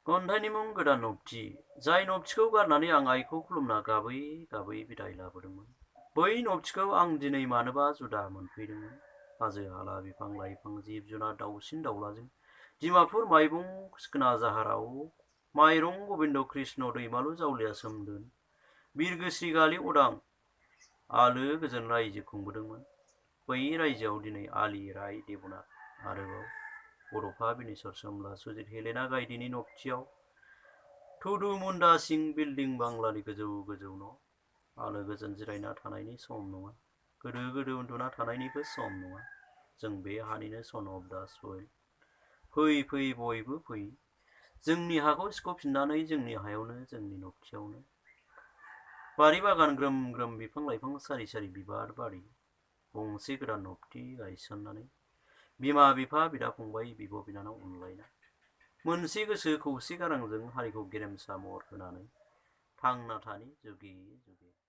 खन्थाइनि मुं गोदान नबथि। जाय नबथिखौ गारनानै आं आइखौ खुलुमना गाबै गाबै बिदाय लाबोदोंमोन, बै नबथिखौ आं दिनै मानोबा जुदा मोनफैदोंमोन। हाजो हाला बिफां लाइफां जिब जुनार दाउसिन दाउलाजों डिमापुर माइबं सिखोना जाहाराव माइरं गबिन्द कृष्ण दैमालु जावलिया सोमदोन बिरगोस्रि गालि उदां आलो गोजोन रायजो खुंबोदोंमोन। बै रायजोआव दिनै आलि राय देबनाथ आरोबाव बड'फा बिनेश्वर सोमला सुजित हेलेना गायदेनि नबथियाव थुदु मुन्दा सिं बिल्डिं बांलानि गोजौ गोजौ न'। आलो गोजोन जिरायना थानायनि सम नङा, गोदो गोदो उन्दुना थानायनिबो सम नङा। जों बे हानिनो सन अफ दा सइल। फै फै बयबो फै, जोंनि हाखौ सिख'फिननानै जोंनि हायावनो जोंनि नबथियावनो। बारि बागान ग्रोम ग्रोम बिफां लाइफां सारि सारि बिबार बारि, गंसे गोदान नबथि गायसननानै बिमा बिफा बिदा फंबाय बिब' बिनानाव अनलायना मोनसे गोसो खौसे गारांजों हारिखौ गेरेमसा महर होनानै थांना थानि जुगे जुगे।